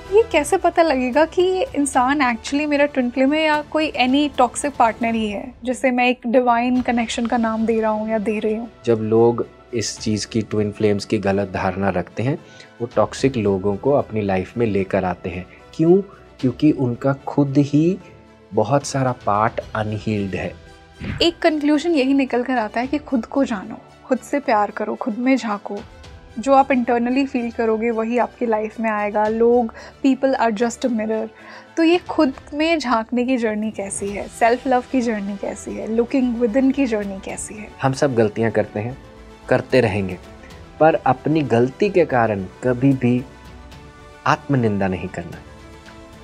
ये कैसे पता लगेगा कि ये इंसान एक्चुअली मेरा ट्विन फ्लेम है या कोई एनी टॉक्सिक पार्टनर ही है, जिसे मैं एक डिवाइन कनेक्शन का नाम दे रहा हूँ या दे रही हूँ? जब लोग इस चीज़ की ट्विन फ्लेम्स की गलत धारणा रखते हैं, वो टॉक्सिक लोगों को अपनी लाइफ में लेकर आते हैं। क्यों? क्योंकि उनका खुद ही बहुत सारा पार्ट अनहील्ड है। एक कंक्लूजन यही निकल कर आता है कि खुद को जानो, खुद से प्यार करो, खुद में झांको। जो आप इंटरनली फील करोगे वही आपकी लाइफ में आएगा। लोग, people are just a mirror. तो ये खुद में झांकने की जर्नी कैसी है, सेल्फ लव की जर्नी कैसी है, लुकिंग विद इन की जर्नी कैसी है? हम सब गलतियां करते हैं, करते रहेंगे, पर अपनी गलती के कारण कभी भी आत्मनिंदा नहीं करना,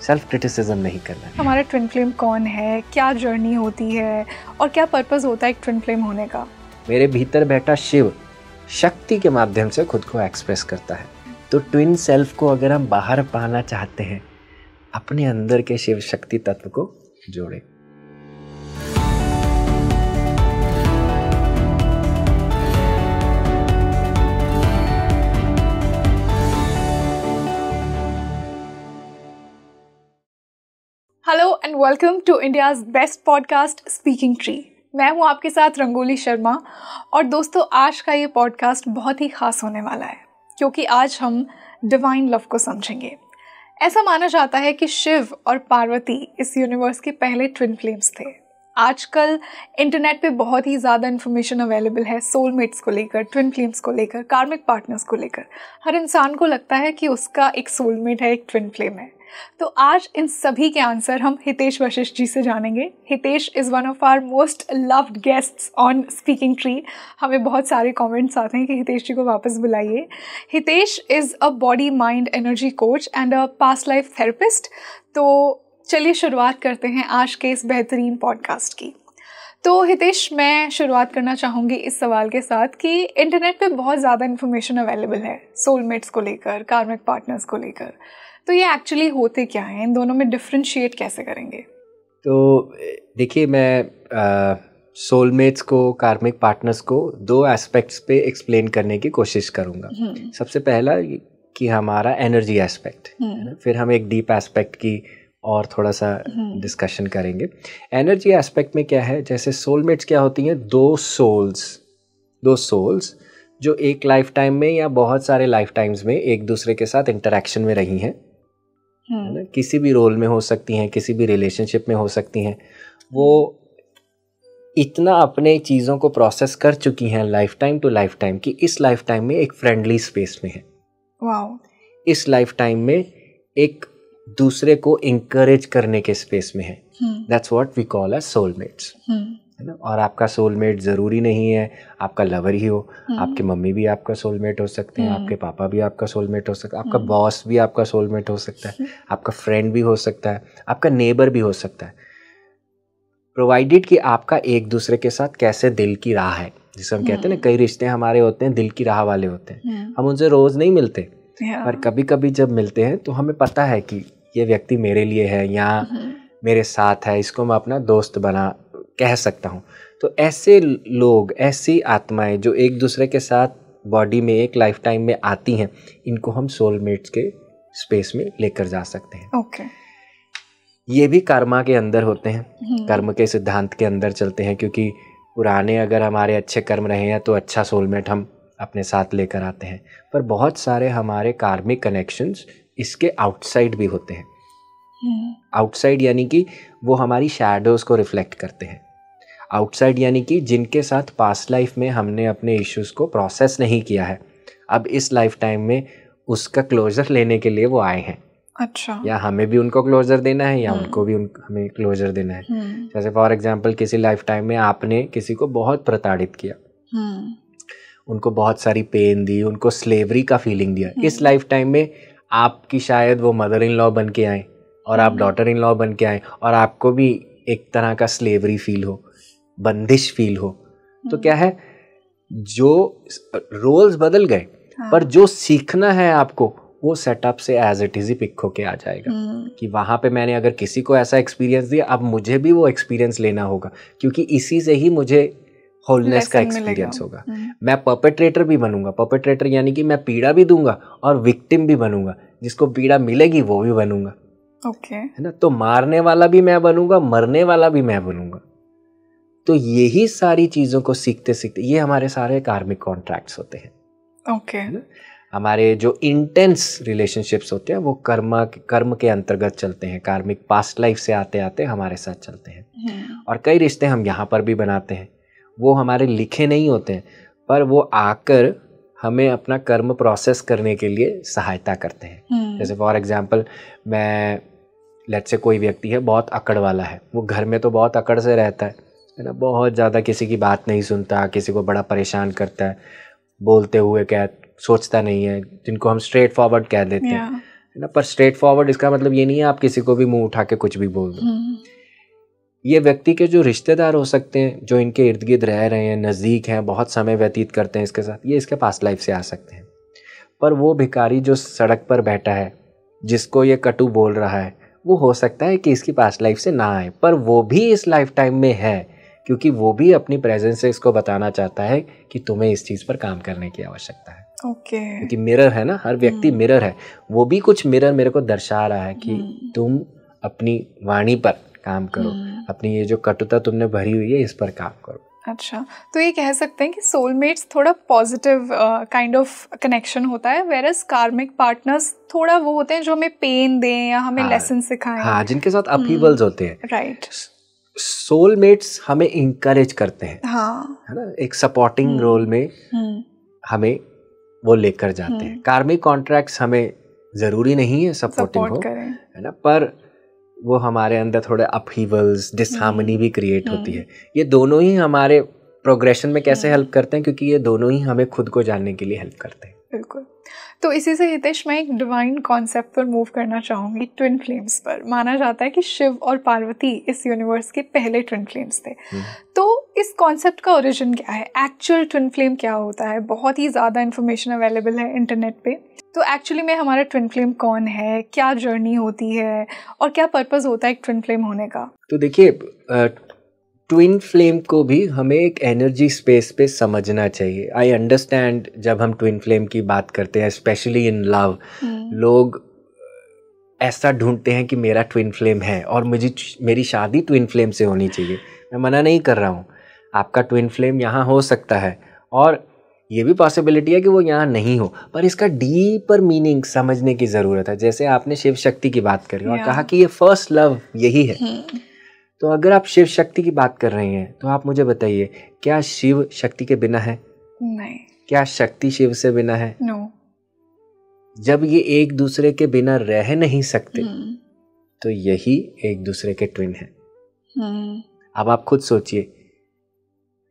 सेल्फ क्रिटिसिज्म नहीं करना। हमारा ट्विन फ्लेम कौन है, क्या जर्नी होती है और क्या पर्पस होता है एक ट्विन फ्लेम होने का? मेरे भीतर बैठा शिव शक्ति के माध्यम से खुद को एक्सप्रेस करता है। तो ट्विन सेल्फ को अगर हम बाहर पाना चाहते हैं, अपने अंदर के शिव शक्ति तत्व को जोड़ें। Hello and welcome to India's best podcast Speaking Tree. मैं हूँ आपके साथ रंगोली शर्मा। और दोस्तों, आज का ये पॉडकास्ट बहुत ही ख़ास होने वाला है क्योंकि आज हम डिवाइन लव को समझेंगे। ऐसा माना जाता है कि शिव और पार्वती इस यूनिवर्स के पहले ट्विन फ्लेम्स थे। आजकल इंटरनेट पे बहुत ही ज़्यादा इन्फॉर्मेशन अवेलेबल है सोलमेट्स को लेकर, ट्विन फ्लेम्स को लेकर, कार्मिक पार्टनर्स को लेकर। हर इंसान को लगता है कि उसका एक सोलमेट है, एक ट्विन फ्लेम है। तो आज इन सभी के आंसर हम हितेश वशिष्ठ जी से जानेंगे। Hitesh is one of our most loved guests on Speaking Tree. हमें बहुत सारे कमेंट्स आते हैं कि हितेश जी को वापस बुलाइए। Hitesh is a body mind energy coach and a past life therapist. तो चलिए शुरुआत करते हैं आज के इस बेहतरीन पॉडकास्ट की। तो हितेश, मैं शुरुआत करना चाहूँगी इस सवाल के साथ कि इंटरनेट पे बहुत ज़्यादा इन्फॉर्मेशन अवेलेबल है सोलमेट्स को लेकर, कार्मिक पार्टनर्स को लेकर। तो ये एक्चुअली होते क्या हैं, इन दोनों में डिफ्रेंशिएट कैसे करेंगे? तो देखिए, मैं सोलमेट्स को, कार्मिक पार्टनर्स को दो एस्पेक्ट्स पे एक्सप्लेन करने की कोशिश करूँगा। सबसे पहला कि हमारा एनर्जी एस्पेक्ट, फिर हम एक डीप एस्पेक्ट की और थोड़ा सा डिस्कशन करेंगे। एनर्जी एस्पेक्ट में क्या है, जैसे सोलमेट्स क्या होती हैं, दो सोल्स जो एक लाइफ टाइम में या बहुत सारे लाइफ टाइम्स में एक दूसरे के साथ इंटरेक्शन में रही हैं, है ना, किसी भी रोल में हो सकती हैं, किसी भी रिलेशनशिप में हो सकती हैं। वो इतना अपने चीज़ों को प्रोसेस कर चुकी हैं life time to life time कि इस लाइफ टाइम में एक फ्रेंडली स्पेस में है। वाओ। इस लाइफ टाइम में एक दूसरे को इंकरेज करने के स्पेस में है। That's what we call as soulmates, है ना। और आपका सोलमेट ज़रूरी नहीं है आपका लवर ही हो, आपके मम्मी भी आपका सोलमेट हो सकते हैं, आपके पापा भी आपका सोलमेट हो सकता है, आपका बॉस भी आपका सोलमेट हो सकता है, आपका फ्रेंड भी हो सकता है, आपका नेबर भी हो सकता है, प्रोवाइडेड कि आपका एक दूसरे के साथ कैसे दिल की राह है। जिसे हम कहते हैं ना, कई रिश्ते हमारे होते हैं दिल की राह वाले होते हैं। हम उनसे रोज़ नहीं मिलते, पर कभी कभी जब मिलते हैं तो हमें पता है कि ये व्यक्ति मेरे लिए है या मेरे साथ है, इसको मैं अपना दोस्त बना कह सकता हूँ। तो ऐसे लोग, ऐसी आत्माएं जो एक दूसरे के साथ बॉडी में एक लाइफ टाइम में आती हैं, इनको हम सोलमेट्स के स्पेस में लेकर जा सकते हैं। Okay. ये भी कर्मा के अंदर होते हैं, कर्म के सिद्धांत के अंदर चलते हैं, क्योंकि पुराने अगर हमारे अच्छे कर्म रहे हैं तो अच्छा सोलमेट हम अपने साथ लेकर आते हैं। पर बहुत सारे हमारे कार्मिक कनेक्शंस इसके आउटसाइड भी होते हैं। आउटसाइड यानी कि वो हमारी शैडोज को रिफ्लेक्ट करते हैं। आउटसाइड यानी कि जिनके साथ पास्ट लाइफ में हमने अपने इश्यूज को प्रोसेस नहीं किया है, अब इस लाइफ टाइम में उसका क्लोजर लेने के लिए वो आए हैं। अच्छा। या हमें भी उनको क्लोजर देना है या उनको भी हमें क्लोजर देना है। जैसे फॉर एग्जांपल, किसी लाइफ टाइम में आपने किसी को बहुत प्रताड़ित किया, उनको बहुत सारी पेन दी, उनको स्लेवरी का फीलिंग दिया। इस लाइफ टाइम में आपकी शायद वो मदर इन लॉ बन के आए और आप डॉटर इन लॉ बन के आए और आपको भी एक तरह का स्लेवरी फील हो, बंदिश फील हो। तो क्या है, जो रोल्स बदल गए, पर जो सीखना है आपको वो सेटअप से एज इट इज ही पिक होके आ जाएगा कि वहाँ पे मैंने अगर किसी को ऐसा एक्सपीरियंस दिया, अब मुझे भी वो एक्सपीरियंस लेना होगा, क्योंकि इसी से ही मुझे होलनेस का एक्सपीरियंस होगा। मैं परपेट्रेटर भी बनूंगा। परपेट्रेटर यानी कि मैं पीड़ा भी दूंगा और विक्टिम भी बनूंगा। जिसको पीड़ा मिलेगी वो भी बनूंगा, ओके, है ना। तो मारने वाला भी मैं बनूंगा, मरने वाला भी मैं बनूंगा। तो यही सारी चीजों को सीखते सीखते ये हमारे सारे कार्मिक कॉन्ट्रैक्ट्स होते हैं, ओके, है ना। हमारे जो इंटेंस रिलेशनशिप्स होते हैं वो कर्म के अंतर्गत चलते हैं, कार्मिक पास्ट लाइफ से आते आते हमारे साथ चलते हैं। और कई रिश्ते हम यहाँ पर भी बनाते हैं, वो हमारे लिखे नहीं होते हैं, पर वो आकर हमें अपना कर्म प्रोसेस करने के लिए सहायता करते हैं। जैसे फॉर एग्जांपल, मैं लेट्स से कोई व्यक्ति है बहुत अकड़ वाला है, वो घर में तो बहुत अकड़ से रहता है ना, बहुत ज़्यादा किसी की बात नहीं सुनता, किसी को बड़ा परेशान करता है, बोलते हुए क्या सोचता नहीं है, जिनको हम स्ट्रेट फॉरवर्ड कह देते हैं, है ना। पर स्ट्रेट फॉरवर्ड इसका मतलब ये नहीं है आप किसी को भी मुंह उठा के कुछ भी बोल दो। ये व्यक्ति के जो रिश्तेदार हो सकते हैं, जो इनके इर्द गिर्द रह रहे हैं, नज़दीक हैं, बहुत समय व्यतीत करते हैं इसके साथ, ये इसके पास्ट लाइफ से आ सकते हैं। पर वो भिखारी जो सड़क पर बैठा है, जिसको ये कटु बोल रहा है, वो हो सकता है कि इसकी पास्ट लाइफ से ना आए, पर वो भी इस लाइफ टाइम में है, क्योंकि वो भी अपनी प्रेजेंस से इसको बताना चाहता है कि तुम्हें इस चीज़ पर काम करने की आवश्यकता है। ओके, क्योंकि मिरर है ना, हर व्यक्ति मिरर है, वो भी कुछ मिरर मेरे को दर्शा रहा है कि तुम अपनी वाणी पर काम करो, अपनी ये जो कटुता तुमने भरी हुई है इस पर काम करो। अच्छा, तो ये कह सकते हैं कि सोलमेट्स थोड़ा पॉजिटिव काइंड ऑफ कनेक्शन होता है, वेरस कार्मिक पार्टनर्स थोड़ा वो होते हैं जो हमें पेन दें या हमें लेसन सिखाएं। हाँ, जिनके साथ अपहीवल्स होते हैं। राइट। सोलमेट्स हमें इंकरेज करते हैं, हाँ, है ना, एक सपोर्टिंग रोल में हमें वो लेकर जाते हैं। कार्मिक कॉन्ट्रैक्ट्स हमें जरूरी नहीं है सपोर्टिंग हो, है ना, पर वो हमारे अंदर थोड़े अपहीवल्स, डिसहार्मनी भी क्रिएट होती है। ये दोनों ही हमारे प्रोग्रेशन में कैसे हेल्प करते हैं, क्योंकि ये दोनों ही हमें खुद को जानने के लिए हेल्प करते हैं। बिल्कुल। तो इसी से हितेश, मैं एक डिवाइन कॉन्सेप्ट पर मूव करना चाहूँगी, ट्विन फ्लेम्स पर। माना जाता है कि शिव और पार्वती इस यूनिवर्स के पहले ट्विन फ्लेम्स थे। तो इस कॉन्सेप्ट का ओरिजिन क्या है, एक्चुअल ट्विन फ्लेम क्या होता है? बहुत ही ज़्यादा इन्फॉर्मेशन अवेलेबल है इंटरनेट पे। तो एक्चुअली में हमारा ट्विन फ्लेम कौन है, क्या जर्नी होती है और क्या पर्पस होता है एक ट्विन फ्लेम होने का? तो देखिए, ट्विन फ्लेम को भी हमें एक एनर्जी स्पेस पे समझना चाहिए। आई अंडरस्टैंड, जब हम ट्विन फ्लेम की बात करते हैं, स्पेशली इन लव, लोग ऐसा ढूंढते हैं कि मेरा ट्विन फ्लेम है और मेरी शादी ट्विन फ्लेम से होनी चाहिए। मैं मना नहीं कर रहा हूँ, आपका ट्विन फ्लेम यहाँ हो सकता है और ये भी पॉसिबिलिटी है कि वो यहाँ नहीं हो, पर इसका डीपर मीनिंग समझने की ज़रूरत है। जैसे आपने शिव शक्ति की बात करी और कहा कि ये फर्स्ट लव यही है, तो अगर आप शिव शक्ति की बात कर रहे हैं तो आप मुझे बताइए, क्या शिव शक्ति के बिना है? नहीं। क्या शक्ति शिव से बिना है? नो। जब ये एक दूसरे के बिना रह नहीं सकते तो यही एक दूसरे के ट्विन है। अब आप खुद सोचिए,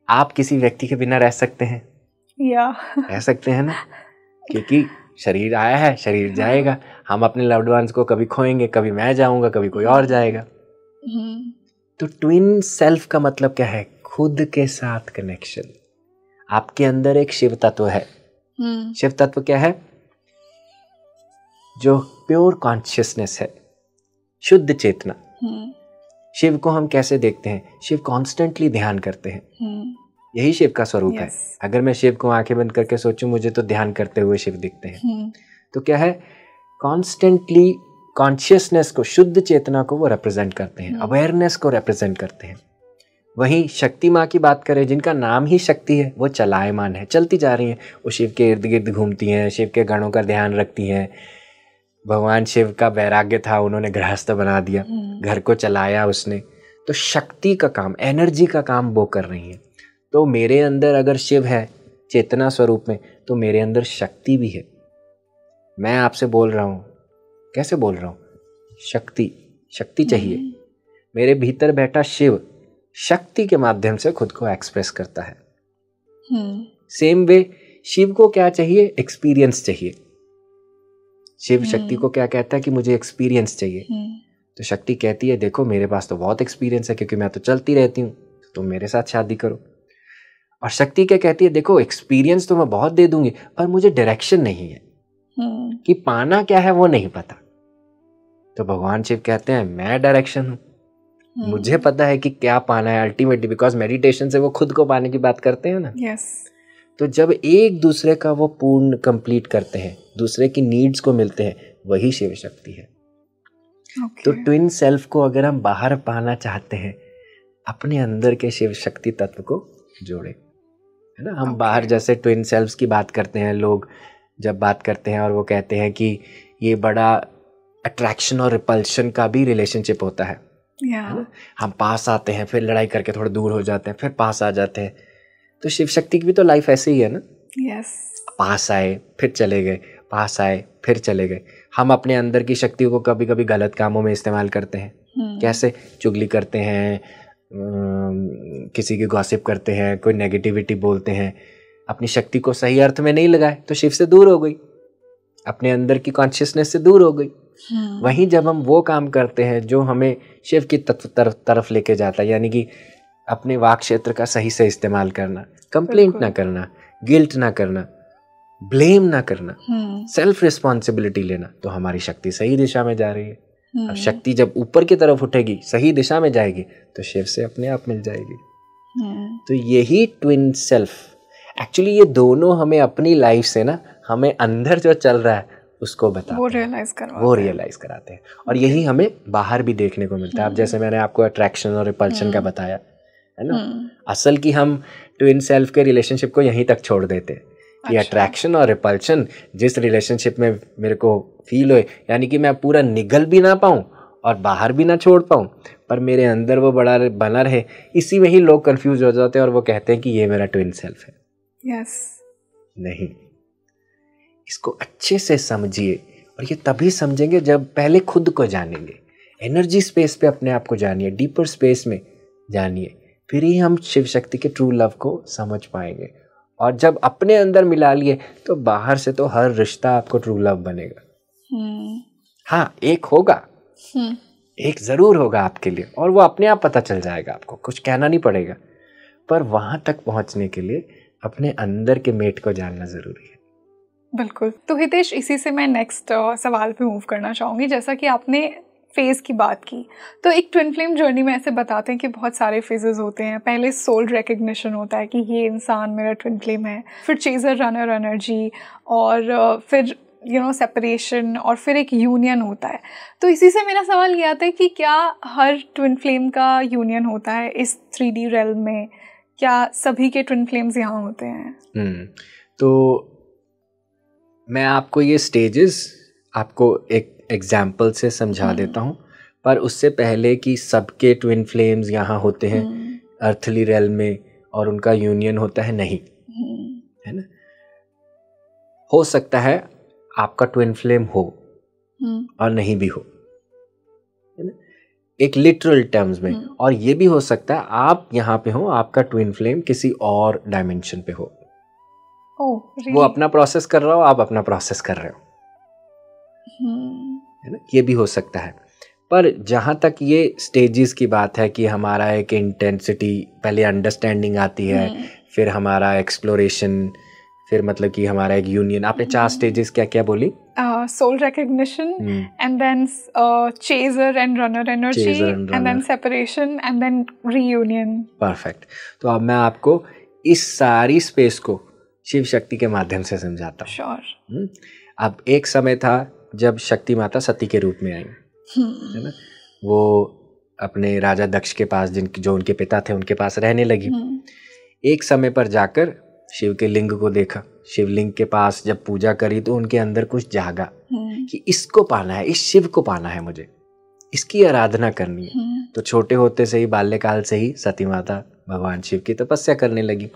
आप किसी व्यक्ति के बिना रह सकते हैं? रह सकते हैं ना, क्योंकि शरीर आया है, शरीर जाएगा। हम अपने लव्ड वंस को कभी खोएंगे, कभी मैं जाऊंगा, कभी कोई और जाएगा। तो ट्विन सेल्फ का मतलब क्या है? खुद के साथ कनेक्शन। आपके अंदर एक शिव तत्व है। शिव तत्व क्या है? जो प्योर कॉन्शियसनेस है, शुद्ध चेतना। शिव को हम कैसे देखते हैं? शिव कॉन्स्टेंटली ध्यान करते हैं, यही शिव का स्वरूप है। अगर मैं शिव को आंखें बंद करके सोचूं, मुझे तो ध्यान करते हुए शिव दिखते हैं। तो क्या है? कॉन्स्टेंटली कॉन्शियसनेस को, शुद्ध चेतना को वो रिप्रेजेंट करते हैं, अवेयरनेस को रिप्रेजेंट करते हैं। वहीं शक्ति माँ की बात करें, जिनका नाम ही शक्ति है, वो चलायमान है, चलती जा रही हैं। वो शिव के इर्द गिर्द घूमती हैं, शिव के गणों का ध्यान रखती हैं। भगवान शिव का वैराग्य था, उन्होंने गृहस्थ बना दिया, घर को चलाया उसने। तो शक्ति का काम, एनर्जी का काम वो कर रही है। तो मेरे अंदर अगर शिव है चेतना स्वरूप में, तो मेरे अंदर शक्ति भी है। मैं आपसे बोल रहा हूँ, कैसे बोल रहा हूँ? शक्ति चाहिए। मेरे भीतर बैठा शिव शक्ति के माध्यम से खुद को एक्सप्रेस करता है। सेम वे शिव को क्या चाहिए? एक्सपीरियंस चाहिए। शिव शक्ति को क्या कहता है कि मुझे एक्सपीरियंस चाहिए। तो शक्ति कहती है, देखो मेरे पास तो बहुत एक्सपीरियंस है, क्योंकि मैं तो चलती रहती हूँ, तो तुम मेरे साथ शादी करो। और शक्ति क्या कहती है? देखो एक्सपीरियंस तो मैं बहुत दे दूंगी, पर मुझे डायरेक्शन नहीं है, कि पाना क्या है वो नहीं पता। तो भगवान शिव कहते हैं, मैं डायरेक्शन हूँ, मुझे पता है कि क्या पाना है अल्टीमेटली, बिकॉज मेडिटेशन से वो खुद को पाने की बात करते हैं ना। तो जब एक दूसरे का वो पूर्ण कंप्लीट करते हैं, दूसरे की नीड्स को मिलते हैं, वही शिव शक्ति है। तो ट्विन सेल्फ को अगर हम बाहर पाना चाहते हैं, अपने अंदर के शिव शक्ति तत्व को जोड़े, है ना। हम बाहर जैसे ट्विन सेल्फ्स की बात करते हैं, लोग जब बात करते हैं और वो कहते हैं कि ये बड़ा अट्रैक्शन और रिपल्शन का भी रिलेशनशिप होता है, है ना। हम पास आते हैं, फिर लड़ाई करके थोड़ा दूर हो जाते हैं, फिर पास आ जाते हैं। तो शिव शक्ति की भी तो लाइफ ऐसे ही है ना। पास आए फिर चले गए, पास आए फिर चले गए। हम अपने अंदर की शक्ति को कभी कभी गलत कामों में इस्तेमाल करते हैं। कैसे? चुगली करते हैं, किसी की गॉसिप करते हैं, कोई नेगेटिविटी बोलते हैं, अपनी शक्ति को सही अर्थ में नहीं लगाए तो शिव से दूर हो गई, अपने अंदर की कॉन्शियसनेस से दूर हो गई। वहीं जब हम वो काम करते हैं जो हमें शिव की तरफ लेके जाता है, यानी कि अपने वाक क्षेत्र का सही से इस्तेमाल करना, कंप्लेंट ना करना, गिल्ट ना करना, ब्लेम ना करना, सेल्फ रिस्पॉन्सिबिलिटी लेना, तो हमारी शक्ति सही दिशा में जा रही है। अब शक्ति जब ऊपर की तरफ उठेगी, सही दिशा में जाएगी, तो शिव से अपने आप मिल जाएगी। तो यही ट्विन सेल्फ, एक्चुअली ये दोनों हमें अपनी लाइफ से ना, हमें अंदर जो चल रहा है उसको बताते हैं, वो रियलाइज कराते हैं। और यही हमें बाहर भी देखने को मिलता है। अब जैसे मैंने आपको अट्रैक्शन और रिपल्शन का बताया, है ना। असल की हम ट्विन सेल्फ के रिलेशनशिप को यहीं तक छोड़ देते हैं कि अट्रैक्शन और रिपल्शन जिस रिलेशनशिप में मेरे को फील हो, यानी कि मैं पूरा निगल भी ना पाऊँ और बाहर भी ना छोड़ पाऊँ, पर मेरे अंदर वो बड़ा बना रहे, इसी में ही लोग कंफ्यूज हो जाते हैं और वो कहते हैं कि ये मेरा ट्विन सेल्फ है। नहीं, इसको अच्छे से समझिए, और ये तभी समझेंगे जब पहले खुद को जानेंगे, एनर्जी स्पेस पे अपने आप को जानिए, डीपर स्पेस में जानिए, फिर ही हम शिव शक्ति के ट्रू लव को समझ पाएंगे। और जब अपने अंदर मिला लिए तो बाहर से तो हर रिश्ता आपको ट्रू लव बनेगा। हाँ, एक होगा, एक जरूर होगा आपके लिए, और वो अपने आप पता चल जाएगा, आपको कुछ कहना नहीं पड़ेगा। पर वहां तक पहुंचने के लिए अपने अंदर के मेट को जानना जरूरी है। बिल्कुल। तो हितेश, इसी से मैं नेक्स्ट सवाल पे मूव करना चाहूँगी। जैसा कि आपने फेज़ की बात की, तो एक ट्विन फ्लेम जर्नी में ऐसे बताते हैं कि बहुत सारे फेजेस होते हैं। पहले सोल रिकग्निशन होता है कि ये इंसान मेरा ट्विन फ्लेम है, फिर चेजर रनर एनर्जी, और फिर सेपरेशन, और फिर एक यूनियन होता है। तो इसी से मेरा सवाल ये आता है कि क्या हर ट्विन फ्लेम का यूनियन होता है इस 3D रेल्म में? क्या सभी के ट्विन फ्लेम्स यहाँ होते हैं? तो मैं आपको ये स्टेजेस आपको एक एग्जाम्पल से समझा देता हूँ, पर उससे पहले कि सबके ट्विन फ्लेम्स यहाँ होते हैं अर्थली रेल्म में और उनका यूनियन होता है, नहीं, है ना। हो सकता है आपका ट्विन फ्लेम हो और नहीं भी हो, है ना, एक लिटरल टर्म्स में। और ये भी हो सकता है आप यहाँ पे हो, आपका ट्विन फ्लेम किसी और डायमेंशन पे हो। वो अपना प्रोसेस कर रहा हो, आप अपना प्रोसेस कर रहे हो, है ना, ये भी हो सकता है। पर जहाँ तक ये स्टेजेस की बात है कि हमारा एक इंटेंसिटी, पहले अंडरस्टैंडिंग आती है, फिर हमारा एक्सप्लोरेशन, फिर मतलब कि हमारा एक यूनियन। आपने 4 स्टेजेस क्या क्या बोली? Soul recognition, and then chaser and runner energy, and then separation, and then reunion. Perfect. तो अब मैं आपको इस सारी स्पेस को शिव शक्ति के माध्यम से समझाता हूँ। श्योर। अब एक समय था जब शक्ति माता सती के रूप में आई, है ना। वो अपने राजा दक्ष के पास, जो उनके पिता थे, उनके पास रहने लगी। एक समय पर जाकर शिव के लिंग को देखा, शिवलिंग के पास जब पूजा करी तो उनके अंदर कुछ जागा कि इसको पाना है, इस शिव को पाना है, मुझे इसकी आराधना करनी है। तो छोटे होते से ही, बाल्यकाल से ही सती माता भगवान शिव की तपस्या करने लगी।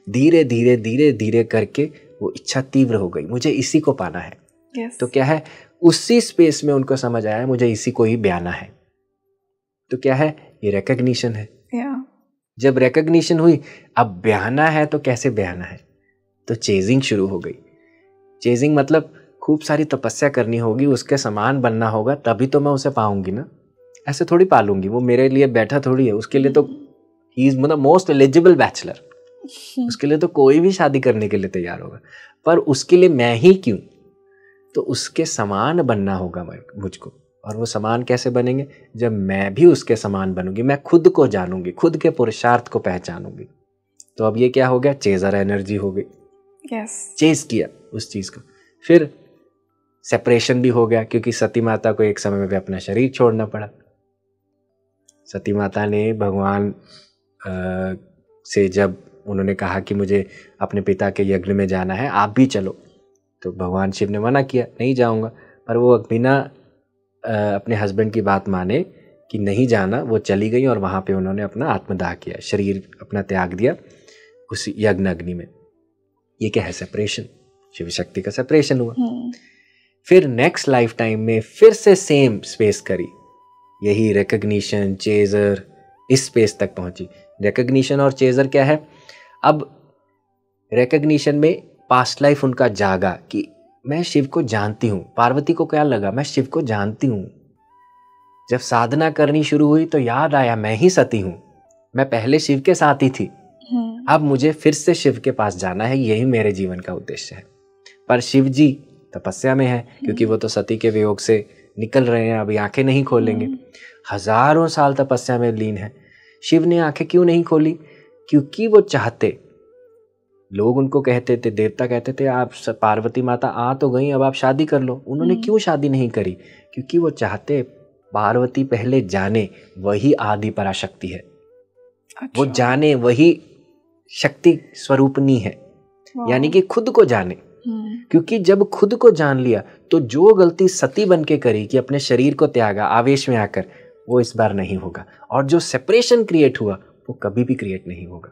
धीरे धीरे धीरे धीरे करके वो इच्छा तीव्र हो गई, मुझे इसी को पाना है। तो क्या है, उसी स्पेस में उनको समझ आया मुझे इसी को ही ब्याना है। तो क्या है, ये रिकग्निशन है। जब रिकग्निशन हुई, अब ब्याना है, तो कैसे ब्याना है, तो चेजिंग शुरू हो गई। चेजिंग मतलब खूब सारी तपस्या करनी होगी, उसके समान बनना होगा, तभी तो मैं उसे पाऊंगी ना। ऐसे थोड़ी पालूंगी, वो मेरे लिए बैठा थोड़ी है। उसके लिए तो ही इज मतलब मोस्ट एलिजिबल बैचलर, उसके लिए तो कोई भी शादी करने के लिए तैयार होगा। पर उसके लिए मैं ही क्यों, तो उसके समान बनना होगा मुझको। और वो समान कैसे बनेंगे, जब मैं भी उसके समान बनूंगी, मैं खुद को जानूंगी, खुद के पुरुषार्थ को पहचानूंगी। तो अब ये क्या हो गया, चेजर एनर्जी हो गई। चेज किया उस चीज को। फिर सेपरेशन भी हो गया, क्योंकि सती माता को एक समय में अपना शरीर छोड़ना पड़ा। सती माता ने भगवान से जब उन्होंने कहा कि मुझे अपने पिता के यज्ञ में जाना है, आप भी चलो, तो भगवान शिव ने मना किया, नहीं जाऊंगा। पर वो बिना अपने हस्बैंड की बात माने कि नहीं जाना, वो चली गई और वहां पे उन्होंने अपना आत्मदाह किया, शरीर अपना त्याग दिया उस यज्ञ अग्नि में। ये क्या है? सेपरेशन। शिव शक्ति का सेपरेशन हुआ। फिर नेक्स्ट लाइफ टाइम में फिर से सेम स्पेस करी, यही रिकग्निशन, चेजर, इस स्पेस तक पहुंची। रिकग्निशन और चेजर क्या है? अब रिकग्निशन में पास्ट लाइफ उनका जागा कि मैं शिव को जानती हूं। पार्वती को क्या लगा? मैं शिव को जानती हूं। जब साधना करनी शुरू हुई तो याद आया मैं ही सती हूं, मैं पहले शिव के साथ ही थी, अब मुझे फिर से शिव के पास जाना है, यही मेरे जीवन का उद्देश्य है। पर शिव जी तपस्या में है, क्योंकि वो तो सती के वियोग से निकल रहे हैं, अभी आंखें नहीं खोलेंगे। हजारों साल तपस्या में लीन है। शिव ने आंखें क्यों नहीं खोली? क्योंकि वो चाहते, लोग उनको कहते थे, देवता कहते थे, आप पार्वती माता आ तो गई, अब आप शादी कर लो। उन्होंने क्यों शादी नहीं करी? क्योंकि वो चाहते पार्वती पहले जाने वही आदि पराशक्ति है। अच्छा। वो जाने वही शक्ति स्वरूपनी है, यानी कि खुद को जाने। क्योंकि जब खुद को जान लिया तो जो गलती सती बन के करी कि अपने शरीर को त्यागा आवेश में आकर, वो इस बार नहीं होगा। और जो सेपरेशन क्रिएट हुआ वो कभी भी क्रिएट नहीं होगा।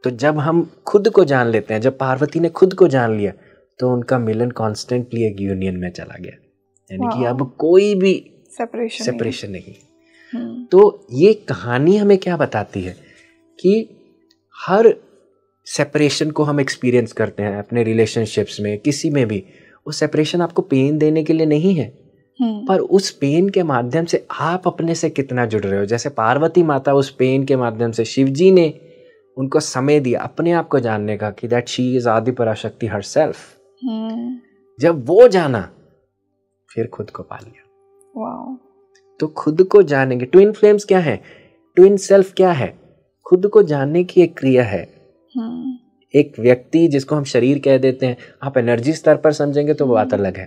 तो जब हम खुद को जान लेते हैं, जब पार्वती ने खुद को जान लिया, तो उनका मिलन कॉन्स्टेंटली एक यूनियन में चला गया, यानी कि अब कोई भी सेपरेशन नहीं। तो ये कहानी हमें क्या बताती है कि हर सेपरेशन को हम एक्सपीरियंस करते हैं अपने रिलेशनशिप्स में, किसी में भी। वो सेपरेशन आपको पेन देने के लिए नहीं है, पर उस पेन के माध्यम से आप अपने से कितना जुड़ रहे हो। जैसे पार्वती माता उस पेन के माध्यम से, शिव जी ने उनको समय दिया अपने आप को जानने का कि दैट शी इज आदि पराशक्ति हरसेल्फ। जब वो जाना, फिर खुद को पा लिया। तो खुद को जानेंगे। ट्विन फ्लेम्स क्या है? ट्विन सेल्फ क्या है? खुद को जानने की एक क्रिया है। एक व्यक्ति जिसको हम शरीर कह देते हैं, आप एनर्जी स्तर पर समझेंगे तो वो बात अलग है।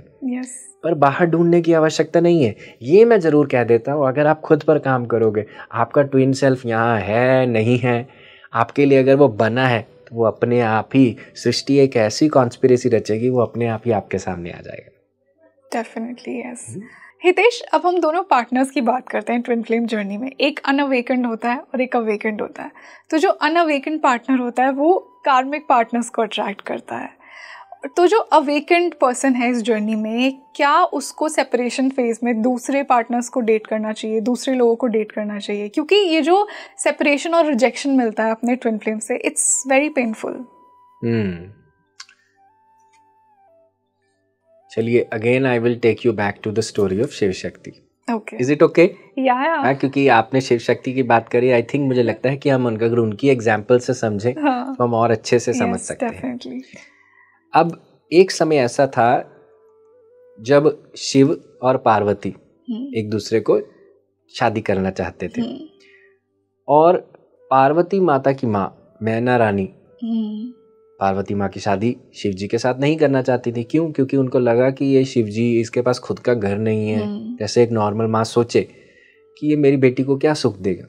पर बाहर ढूंढने की आवश्यकता नहीं है। ये मैं जरूर कह देता हूँ, अगर आप खुद पर काम करोगे, आपका ट्विन सेल्फ यहाँ है नहीं है, आपके लिए अगर वो बना है, तो वो अपने आप ही, सृष्टि एक ऐसी कॉन्स्पिरेसी रचेगी, वो अपने आप ही आपके सामने आ जाएगा। Definitely yes. हितेश, अब हम दोनों पार्टनर्स की बात करते हैं ट्विन फ्लेम जर्नी में। एक अनअवेकेंड होता है और एक अवेकेंड होता है। तो जो अनअवेकेंड पार्टनर होता है वो कार्मिक पार्टनर्स को अट्रैक्ट करता है। तो जो अवेकेंड पर्सन है इस जर्नी में, क्या उसको सेपरेशन फेज में दूसरे पार्टनर्स को डेट करना चाहिए, दूसरे लोगों को डेट करना चाहिए? क्योंकि ये जो सेपरेशन और रिजेक्शन मिलता है अपने ट्विन फ्लेम से, इट्स वेरी पेनफुल। चलिए, again I will take you back to the story of Shiv Shakti. Okay, is it okay? या क्योंकि आपने शिव शक्ति की बात करी, आई थिंक मुझे लगता है कि हम अगर उनकी एग्जाम्पल से समझें तो हम और अच्छे से समझ सकते हैं। अब एक समय ऐसा था जब शिव और पार्वती एक दूसरे को शादी करना चाहते थे, और पार्वती माता की माँ मैना रानी पार्वती माँ की शादी शिव जी के साथ नहीं करना चाहती थी। क्यों? क्योंकि उनको लगा कि ये शिव जी, इसके पास खुद का घर नहीं है। जैसे एक नॉर्मल माँ सोचे कि ये मेरी बेटी को क्या सुख देगा,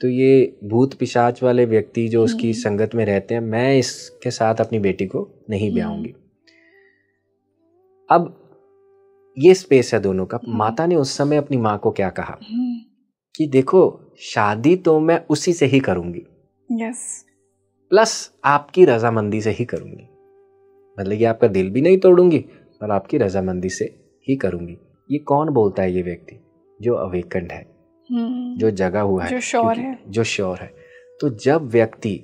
तो ये भूत पिशाच वाले व्यक्ति जो उसकी संगत में रहते हैं, मैं इसके साथ अपनी बेटी को नहीं ब्याऊंगी। अब ये स्पेस है दोनों का। माता ने उस समय अपनी माँ को क्या कहा कि देखो, शादी तो मैं उसी से ही करूंगी, प्लस आपकी रजामंदी से ही करूंगी। मतलब कि आपका दिल भी नहीं तोड़ूंगी और आपकी रजामंदी से ही करूंगी। ये कौन बोलता है? ये व्यक्ति जो अवेकन्ड है, जो जगा हुआ है, जो श्योर है। तो जब व्यक्ति,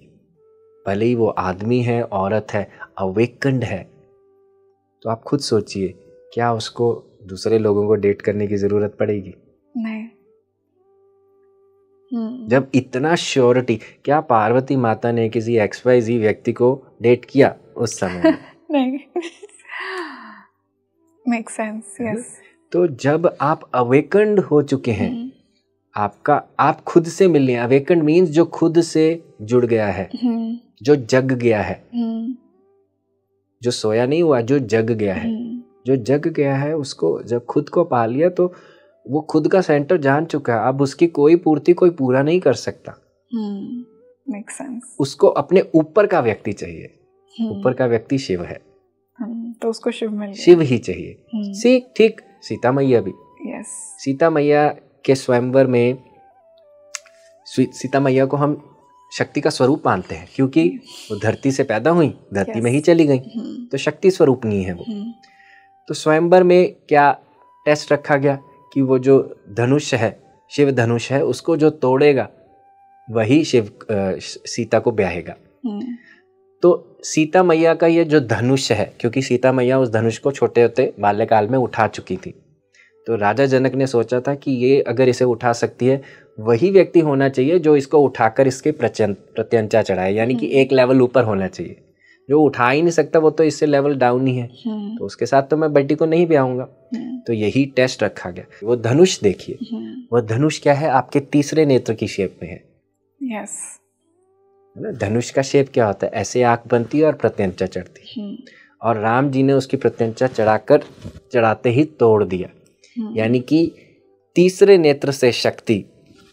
भले ही वो आदमी है, औरत है, अवेकन्ड है, तो आप खुद सोचिए, क्या उसको दूसरे लोगों को डेट करने की जरूरत पड़ेगी? नहीं। जब इतना श्योरिटी, क्या पार्वती माता ने किसी XYZ व्यक्ति को डेट किया उस समय? नहीं। Make sense, yes. तो जब आप अवेकन्ड हो चुके हैं, आप खुद से मिलने, अवेकन्ड मीन्स जो खुद से जुड़ गया है, जो जग गया है, जो सोया नहीं हुआ, जो जग गया है। जो जग गया है उसको जब खुद को पा लिया तो वो खुद का सेंटर जान चुका है, अब उसकी कोई पूर्ति कोई पूरा नहीं कर सकता। Make sense. उसको अपने ऊपर का व्यक्ति चाहिए। ऊपर का व्यक्ति शिव है, तो उसको शिव मिल गया, शिव ही चाहिए। ठीक सीता मैया भी। सीता मैया के स्वयंवर में सीता मैया को हम शक्ति का स्वरूप मानते हैं, क्योंकि वो धरती से पैदा हुई, धरती में ही चली गई, तो शक्ति स्वरूप नहीं है वो। तो स्वयंवर में क्या टेस्ट रखा गया कि वो जो धनुष है, शिव धनुष है, उसको जो तोड़ेगा वही सीता को ब्याहेगा। तो सीता मैया का ये जो धनुष है, क्योंकि सीता मैया उस धनुष को छोटे होते बाल्यकाल में उठा चुकी थी, तो राजा जनक ने सोचा था कि ये अगर इसे उठा सकती है, वही व्यक्ति होना चाहिए जो इसको उठाकर इसके प्रत्यंचा चढ़ाए, यानी कि एक लेवल ऊपर होना चाहिए। जो उठा ही नहीं सकता वो तो इससे लेवल डाउन ही है, तो उसके साथ तो मैं बेटी को नहीं ब्याहूंगा। तो यही टेस्ट रखा गया। वो धनुष देखिए, वो धनुष क्या है, आपके तीसरे नेत्र की शेप में है। धनुष का शेप क्या होता है, ऐसे आंख बनती है और प्रत्यंचा चढ़ती, और राम जी ने उसकी प्रत्यंचा चढ़ाते ही तोड़ दिया, यानी कि तीसरे नेत्र से शक्ति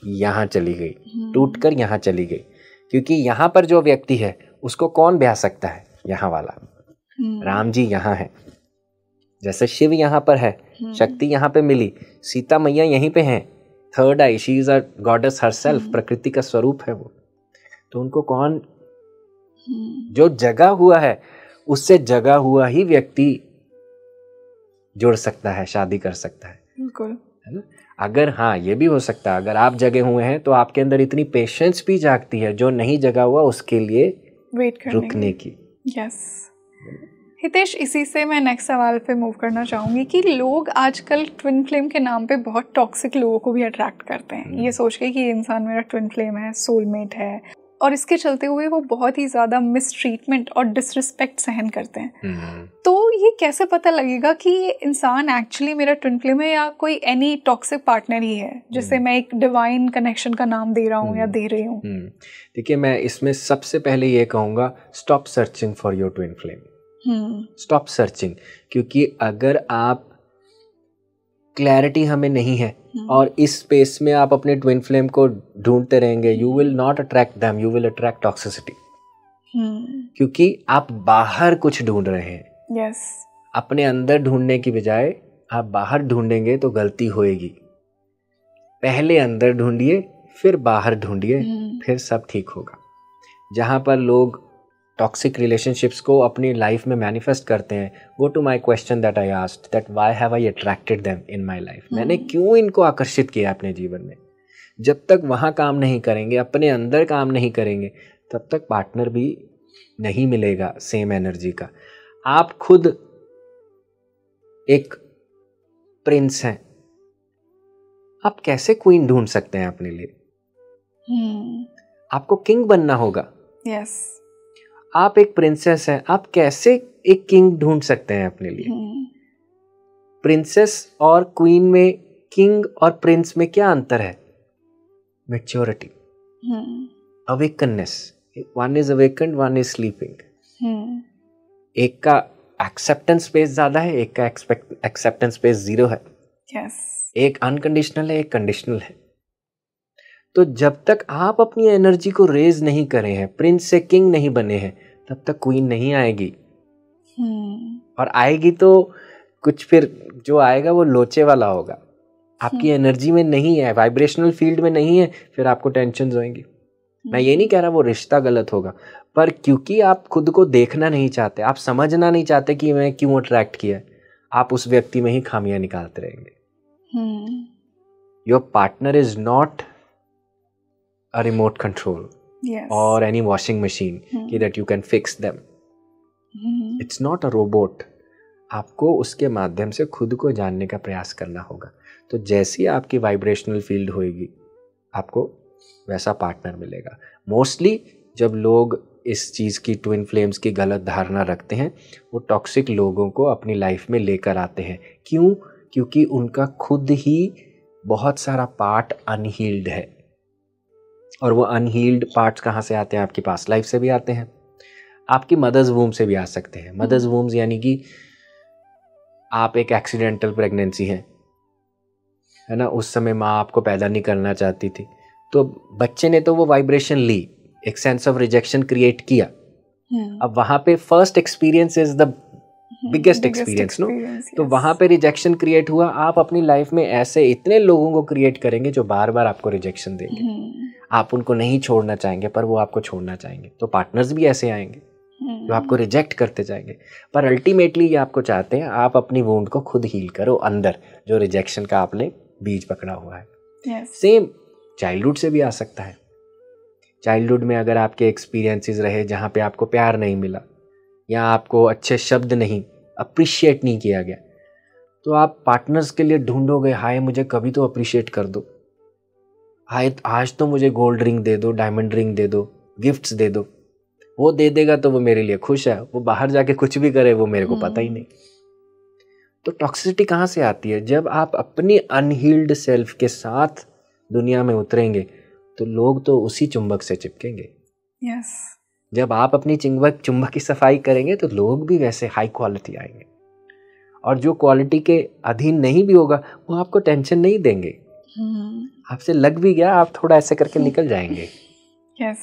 यहाँ चली गई, टूटकर यहाँ चली गई। क्योंकि यहाँ पर जो व्यक्ति है उसको कौन ब्याह सकता है, यहाँ वाला राम जी यहाँ है। जैसे शिव यहाँ पर है, शक्ति यहाँ पे मिली, सीता मैया यहीं पे हैं, third I, she is a goddess herself, प्रकृति का स्वरूप है वो। तो उनको कौन, जो जगा हुआ है उससे जगा हुआ ही व्यक्ति जुड़ सकता है, शादी कर सकता है। बिल्कुल, है ना। अगर हाँ ये भी हो सकता है, अगर आप जगे हुए हैं तो आपके अंदर इतनी पेशेंस भी जागती है, जो नहीं जगा हुआ उसके लिए वेट करने रुकने की। यस हितेश, इसी से मैं नेक्स्ट सवाल पे मूव करना चाहूँगी कि लोग आजकल ट्विन फ्लेम के नाम पे बहुत टॉक्सिक लोगों को भी अट्रैक्ट करते हैं, ये सोच के कि ये इंसान मेरा ट्विन फ्लेम है, सोलमेट है, और इसके चलते हुए वो बहुत ही ज़्यादा मिसट्रीटमेंट और डिसरिस्पेक्ट सहन करते हैं। तो ये कैसे पता लगेगा कि ये इंसान एक्चुअली मेरा ट्विन फ्लेम है या कोई एनी टॉक्सिक पार्टनर ही है, जिससे मैं एक डिवाइन कनेक्शन का नाम दे रहा हूँ या दे रही हूँ? देखिए, मैं इसमें सबसे पहले ये कहूँगा, stop searching for your twin flame. Stop searching, क्योंकि अगर आप क्लैरिटी हमें नहीं है और इस स्पेस में आप अपने ट्विन फ्लेम को ढूंढते रहेंगे, you will not attract them, you will attract toxicity. क्योंकि आप बाहर कुछ ढूंढ रहे हैं। अपने अंदर ढूंढने की बजाय आप बाहर ढूंढेंगे तो गलती होएगी। पहले अंदर ढूंढिए, फिर बाहर ढूंढिए, फिर सब ठीक होगा। जहां पर लोग टॉक्सिक रिलेशनशिप्स को अपनी लाइफ में मैनिफेस्ट करते हैं, go to my question that I asked, that why have I attracted them in my life. मैंने क्यों इनको आकर्षित किया अपने जीवन में? जब तक वहाँ काम नहीं करेंगे, अपने अंदर काम नहीं करेंगे, तब तक पार्टनर भी नहीं मिलेगा सेम एनर्जी का। आप खुद एक प्रिंस हैं, आप कैसे क्वीन ढूंढ सकते हैं अपने लिए? आपको किंग बनना होगा। आप एक प्रिंसेस हैं, आप कैसे एक किंग ढूंढ सकते हैं अपने लिए? प्रिंसेस और क्वीन में, किंग और प्रिंस में क्या अंतर है? Maturity, awakenness. One is awakened, one is sleeping. एक का एक्सेप्टेंस स्पेस ज्यादा है, एक का एक्सेप्टेंस स्पेस जीरो है। एक अनकंडीशनल है, एक कंडीशनल है। तो जब तक आप अपनी एनर्जी को रेज नहीं करे हैं, प्रिंस से किंग नहीं बने हैं, तब तक क्वीन नहीं आएगी। और आएगी तो कुछ फिर जो आएगा वो लोचे वाला होगा, आपकी एनर्जी में नहीं है, वाइब्रेशनल फील्ड में नहीं है, फिर आपको टेंशन होंगी। मैं ये नहीं कह रहा वो रिश्ता गलत होगा, पर क्योंकि आप खुद को देखना नहीं चाहते, आप समझना नहीं चाहते कि मैं क्यों अट्रैक्ट किया, आप उस व्यक्ति में ही खामियां निकालते रहेंगे। Your partner is not a remote control or any washing machine that you can fix them. It's not a robot. आपको उसके माध्यम से खुद को जानने का प्रयास करना होगा। तो जैसी आपकी वाइब्रेशनल फील्ड होएगी, आपको वैसा पार्टनर मिलेगा। मोस्टली जब लोग इस चीज़ की, ट्विन फ्लेम्स की गलत धारणा रखते हैं, वो टॉक्सिक लोगों को अपनी लाइफ में लेकर आते हैं। क्यों? क्योंकि उनका खुद ही बहुत सारा पार्ट अनहील्ड है। और वो अनहील्ड पार्ट्स कहाँ से आते हैं? आपकी पास्ट लाइफ से भी आते हैं, आपकी मदर्स वूम से भी आ सकते हैं। मदर्स वूम्स यानी कि आप एक एक्सीडेंटल प्रेगनेंसी है ना, उस समय माँ आपको पैदा नहीं करना चाहती थी, तो बच्चे ने तो वो वाइब्रेशन ली, एक सेंस ऑफ रिजेक्शन क्रिएट किया। अब वहां पे first experience is the biggest experience no, तो वहां पे रिजेक्शन क्रिएट हुआ। आप अपनी लाइफ में ऐसे इतने लोगों को क्रिएट करेंगे जो बार बार आपको रिजेक्शन देंगे। आप उनको नहीं छोड़ना चाहेंगे पर वो आपको छोड़ना चाहेंगे। तो पार्टनर्स भी ऐसे आएंगे जो आपको रिजेक्ट करते जाएंगे, पर अल्टीमेटली ये आपको चाहते हैं आप अपनी वुंड को खुद हील करो अंदर, जो रिजेक्शन का आपने बीज पकड़ा हुआ है। सेम चाइल्डहुड से भी आ सकता है। चाइल्डहुड में अगर आपके एक्सपीरियंसेस रहे जहाँ पे आपको प्यार नहीं मिला या आपको अच्छे शब्द नहीं अप्रिशिएट नहीं किया गया, तो आप पार्टनर्स के लिए ढूंढोगे, हाय मुझे कभी तो अप्रिशिएट कर दो, हाय आज तो मुझे गोल्ड रिंग दे दो, डायमंड रिंग दे दो, गिफ्ट्स दे दो। वो दे देगा तो वो मेरे लिए खुश है, वो बाहर जाके कुछ भी करे वो मेरे को पता ही नहीं। तो टॉक्सिसिटी कहाँ से आती है? जब आप अपनी अनहील्ड सेल्फ के साथ दुनिया में उतरेंगे तो लोग तो उसी चुंबक से चिपकेंगे। yes. जब आप अपनी चुंबक की सफाई करेंगे तो लोग भी वैसे हाई क्वालिटी आएंगे, और जो क्वालिटी के अधीन नहीं भी होगा वो आपको टेंशन नहीं देंगे। आपसे लग भी गया आप थोड़ा ऐसे करके निकल जाएंगे। yes.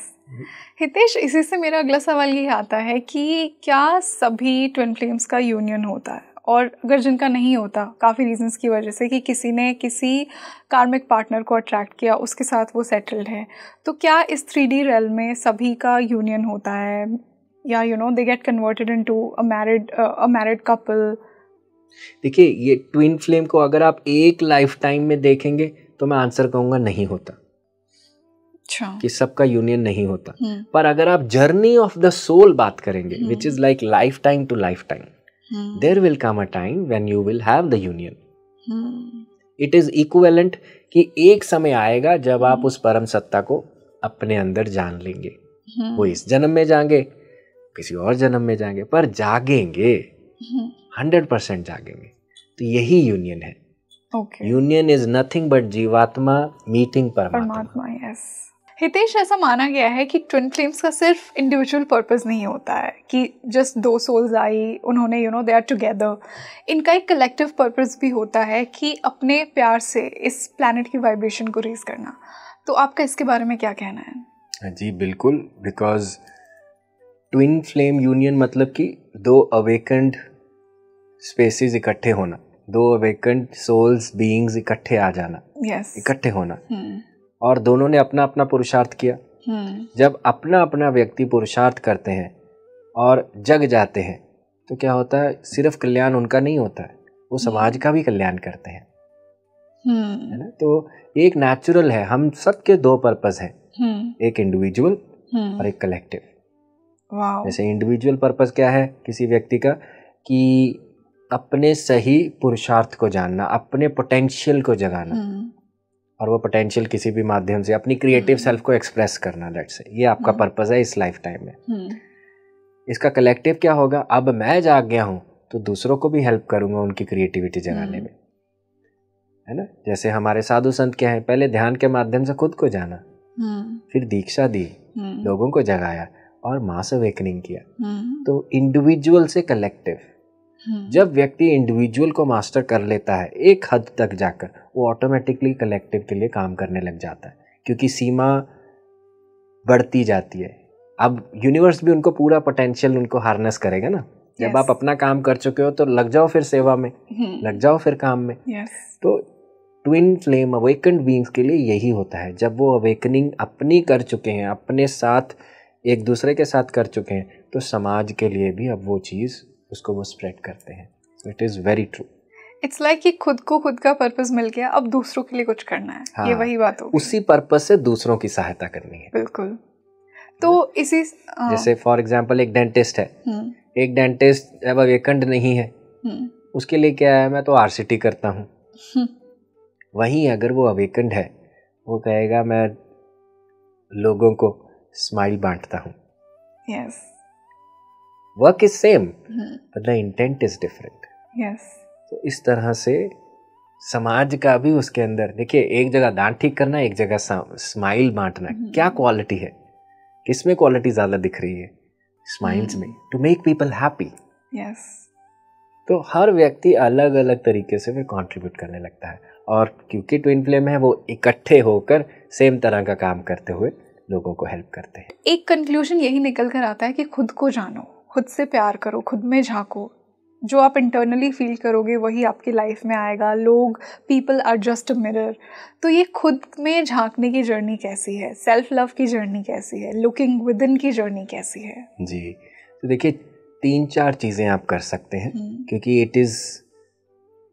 हितेश, इसी से मेरा अगला सवाल ये आता है कि क्या सभी ट्विन फ्लेम्स का यूनियन होता है, और अगर जिनका नहीं होता काफ़ी रीजंस की वजह से, कि किसी ने किसी कार्मिक पार्टनर को अट्रैक्ट किया, उसके साथ वो सेटल्ड है, तो क्या इस 3D रेल्म में सभी का यूनियन होता है, या they get converted into a married couple? देखिए, ये ट्विन फ्लेम को अगर आप एक लाइफ टाइम में देखेंगे तो मैं आंसर कहूँगा नहीं होता। अच्छा, कि सबका यूनियन नहीं होता। पर अगर आप जर्नी ऑफ द सोल बात करेंगे, which is like life time to life time, there will come a time when you will have the union. It is equivalent कि एक समय आएगा जब आप उस परम सत्ता को अपने अंदर जान लेंगे। वो इस जन्म में जाएंगे, किसी और जन्म में जाएंगे, पर जागेंगे, 100% जागेंगे। तो यही यूनियन है। यूनियन इज नथिंग बट जीवात्मा मीटिंग परमात्मा। यस हितेश, ऐसा माना गया है कि ट्विन फ्लेम्स का सिर्फ इंडिविजुअल पर्पस नहीं होता है कि जस्ट दो सोल्स आई, उन्होंने दे आर टुगेदर। इनका एक कलेक्टिव पर्पस भी होता है कि अपने प्यार से इस प्लैनेट की वाइब्रेशन को रेज करना। तो आपका इसके बारे में क्या कहना है? जी बिल्कुल, बिकॉज ट्विन फ्लेम यूनियन मतलब कि दो अवेकन्ड स्पेसिस इकट्ठे होना, दो अवेकन्ड सोल्स बीइंग्स इकट्ठे आ जाना, इकट्ठे होना। और दोनों ने अपना अपना पुरुषार्थ किया। जब अपना अपना व्यक्ति पुरुषार्थ करते हैं और जग जाते हैं तो क्या होता है, सिर्फ कल्याण उनका नहीं होता है, वो समाज का भी कल्याण करते हैं, है ना। तो एक नेचुरल है, हम सबके दो पर्पस हैं, एक इंडिविजुअल और एक कलेक्टिव। जैसे इंडिविजुअल पर्पस क्या है किसी व्यक्ति का, कि अपने सही पुरुषार्थ को जानना, अपने पोटेंशियल को जगाना, और वो पोटेंशियल किसी भी माध्यम से अपनी क्रिएटिव सेल्फ को एक्सप्रेस करना। लेट्स से ये आपका पर्पस है इस लाइफ टाइम में। इसका कलेक्टिव क्या होगा, अब मैं जाग गया हूँ तो दूसरों को भी हेल्प करूंगा उनकी क्रिएटिविटी जगाने में, है ना। जैसे हमारे साधु संत क्या है, पहले ध्यान के माध्यम से खुद को जाना, फिर दीक्षा दी, लोगों को जगाया और मास अवेकनिंग किया। तो इंडिविजुअल से कलेक्टिव, जब व्यक्ति इंडिविजुअल को मास्टर कर लेता है एक हद तक जाकर, वो ऑटोमेटिकली कलेक्टिव के लिए काम करने लग जाता है, क्योंकि सीमा बढ़ती जाती है। अब यूनिवर्स भी उनको पूरा पोटेंशियल उनको हार्नेस करेगा ना। जब आप अपना काम कर चुके हो तो लग जाओ फिर सेवा में, लग जाओ फिर काम में। तो ट्विन फ्लेम अवेकन्ड बीइंग्स के लिए यही होता है, जब वो अवेकनिंग अपनी कर चुके हैं, अपने साथ एक दूसरे के साथ कर चुके हैं, तो समाज के लिए भी अब वो चीज़ उसको वो स्प्रेड करते हैं। It is very true. It's like कि खुद को खुद का पर्पस मिल गया, अब दूसरों के लिए कुछ करना है। हाँ, ये वही बात होगी, उसी पर्पस से दूसरों की सहायता करनी है। बिल्कुल। तो इसी जैसे फॉर एग्जांपल एक डेंटिस्ट है, एक डेंटिस्ट अब अवेकन्ड नहीं है, उसके लिए क्या है, मैं तो आरसीटी करता हूँ। वहीं अगर वो अवेकन्ड है, वो कहेगा मैं लोगों को स्माइल बांटता हूँ। Yes, work is same but the intent is different. Yes. तो इस तरह से समाज का भी उसके अंदर देखिए, एक जगह दांत ठीक करना, एक जगह स्माइल बांटना, क्या क्वालिटी है, किसमें क्वालिटी ज्यादा दिख रही है? स्माइल्स में, to make people happy. Yes. तो हर व्यक्ति अलग अलग तरीके से फिर कंट्रीब्यूट करने लगता है, और क्योंकि ट्विन फ्लेम है वो इकट्ठे होकर सेम तरह का काम करते हुए लोगों को हेल्प करते हैं। एक कंक्लूजन यही निकल कर आता है कि खुद को जानो, खुद से प्यार करो, खुद में झांको। जो आप इंटरनली फील करोगे वही आपकी लाइफ में आएगा। लोग, people are just a mirror. तो ये खुद में झांकने की जर्नी कैसी है, सेल्फ लव की जर्नी कैसी है, लुकिंग विद इन की जर्नी कैसी है? जी, तो देखिए 3-4 चीज़ें आप कर सकते हैं, क्योंकि it is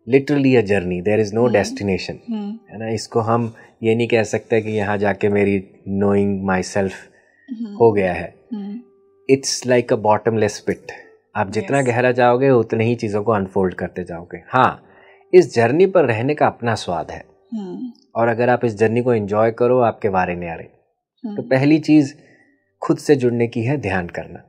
literally a journey, there is no destination, है ना। इसको हम ये नहीं कह सकते कि यहाँ जाके मेरी नोइंग माई सेल्फ हो गया है। इट्स लाइक अ बॉटमलेस पिट। आप जितना गहरा जाओगे उतने ही चीज़ों को अनफोल्ड करते जाओगे। हाँ, इस जर्नी पर रहने का अपना स्वाद है, और अगर आप इस जर्नी को एंजॉय करो आपके वारे न्यारे। तो पहली चीज़ खुद से जुड़ने की है, ध्यान करना,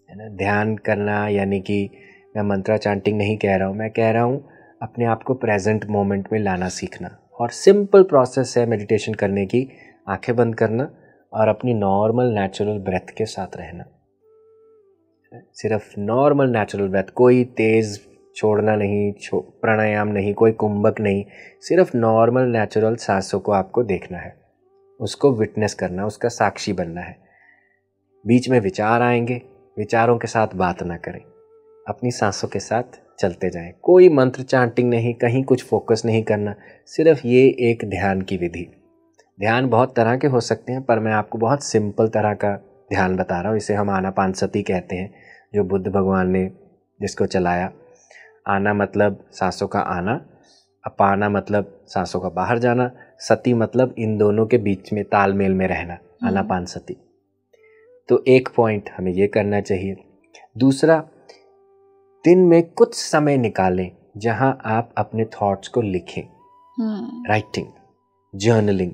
है ना। ध्यान करना यानी कि मैं मंत्रा चांटिंग नहीं कह रहा हूँ, मैं कह रहा हूँ अपने आप को प्रेजेंट मोमेंट में लाना सीखना। और सिंपल प्रोसेस है मेडिटेशन करने की, आंखें बंद करना और अपनी नॉर्मल नेचुरल ब्रेथ के साथ रहना। सिर्फ नॉर्मल नेचुरल ब्रेथ, कोई तेज़ छोड़ना नहीं, प्राणायाम नहीं, कोई कुंभक नहीं, सिर्फ नॉर्मल नेचुरल सांसों को आपको देखना है, उसको विटनेस करना, उसका साक्षी बनना है। बीच में विचार आएंगे, विचारों के साथ बात ना करें, अपनी सांसों के साथ चलते जाएं। कोई मंत्र चांटिंग नहीं, कहीं कुछ फोकस नहीं करना, सिर्फ ये एक ध्यान की विधि। ध्यान बहुत तरह के हो सकते हैं, पर मैं आपको बहुत सिंपल तरह का ध्यान बता रहा हूँ। इसे हम आनापानसती कहते हैं, जो बुद्ध भगवान ने जिसको चलाया। आना मतलब सांसों का आना, अपाना मतलब सांसों का बाहर जाना, सती मतलब इन दोनों के बीच में तालमेल में रहना, आनापानसती। तो एक पॉइंट हमें ये करना चाहिए। दूसरा, दिन में कुछ समय निकालें जहां आप अपने थॉट्स को लिखें। राइटिंग, जर्नलिंग,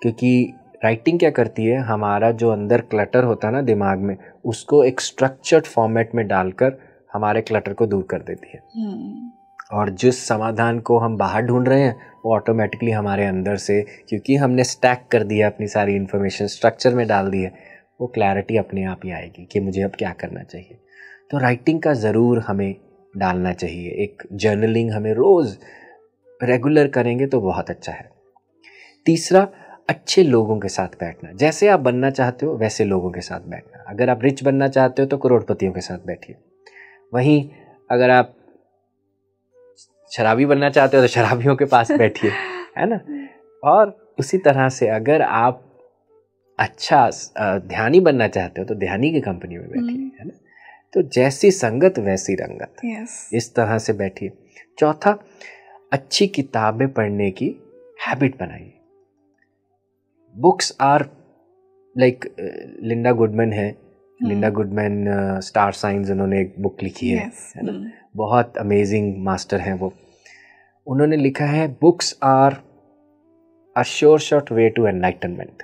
क्योंकि राइटिंग क्या करती है, हमारा जो अंदर क्लटर होता है ना दिमाग में, उसको एक स्ट्रक्चर्ड फॉर्मेट में डालकर हमारे क्लटर को दूर कर देती है। और जिस समाधान को हम बाहर ढूंढ रहे हैं वो ऑटोमेटिकली हमारे अंदर से, क्योंकि हमने स्टैक कर दिया अपनी सारी इन्फॉर्मेशन, स्ट्रक्चर में डाल दी है, वो क्लैरिटी अपने आप ही आएगी कि मुझे अब क्या करना चाहिए। तो राइटिंग का ज़रूर हमें डालना चाहिए। एक जर्नलिंग हमें रोज़ रेगुलर करेंगे तो बहुत अच्छा है। तीसरा, अच्छे लोगों के साथ बैठना। जैसे आप बनना चाहते हो वैसे लोगों के साथ बैठना। अगर आप रिच बनना चाहते हो तो करोड़पतियों के साथ बैठिए, वहीं अगर आप शराबी बनना चाहते हो तो शराबियों के पास बैठिए, है ना। और उसी तरह से अगर आप अच्छा ध्यानी बनना चाहते हो तो ध्यानी की कंपनी में बैठिए, है ना। तो जैसी संगत वैसी रंगत, इस तरह से बैठिए। चौथा, अच्छी किताबें पढ़ने की हैबिट बनाइए। Books are like, Linda Goodman है, लिंडा गुडमैन स्टार साइंस, उन्होंने एक बुक लिखी है ना, बहुत अमेजिंग मास्टर हैं वो। उन्होंने लिखा है, books are a sure shot way to enlightenment,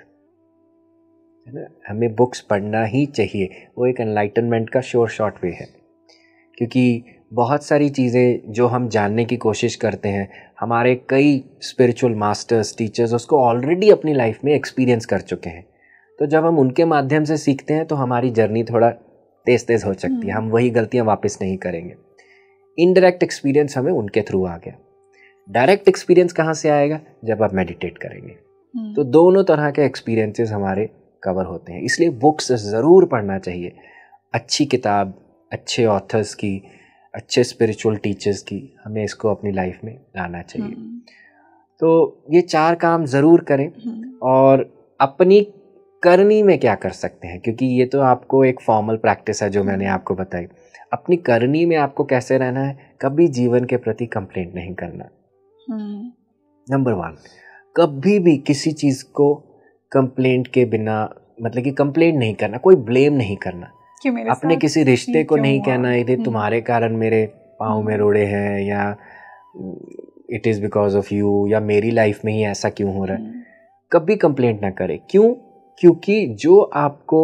है ना। हमें बुक्स पढ़ना ही चाहिए, वो एक एनलाइटनमेंट का श्योर शॉट वे है। क्योंकि बहुत सारी चीज़ें जो हम जानने की कोशिश करते हैं, हमारे कई स्पिरिचुअल मास्टर्स, टीचर्स उसको ऑलरेडी अपनी लाइफ में एक्सपीरियंस कर चुके हैं। तो जब हम उनके माध्यम से सीखते हैं तो हमारी जर्नी थोड़ा तेज़ हो सकती है, हम वही गलतियां वापस नहीं करेंगे। इनडायरेक्ट एक्सपीरियंस हमें उनके थ्रू आ गया। डायरेक्ट एक्सपीरियंस कहाँ से आएगा, जब आप मेडिटेट करेंगे। तो दोनों तरह के एक्सपीरियंसेस हमारे कवर होते हैं, इसलिए बुक्स ज़रूर पढ़ना चाहिए। अच्छी किताब, अच्छे ऑथर्स की, अच्छे स्पिरिचुअल टीचर्स की, हमें इसको अपनी लाइफ में लाना चाहिए। तो ये 4 काम ज़रूर करें। और अपनी करनी में क्या कर सकते हैं, क्योंकि ये तो आपको एक फॉर्मल प्रैक्टिस है जो मैंने आपको बताई। अपनी करनी में आपको कैसे रहना है, कभी जीवन के प्रति कंप्लेंट नहीं करना। नंबर 1, कभी भी किसी चीज़ को कंप्लेंट के बिना, मतलब कि कंप्लेंट नहीं करना, कोई ब्लेम नहीं करना। अपने किसी रिश्ते को नहीं कहना ये तुम्हारे कारण मेरे पाँव में रोड़े हैं, या it is because of you, या मेरी लाइफ में ही ऐसा क्यों हो रहा है। कभी कंप्लेंट ना करें। क्यों? क्योंकि जो आपको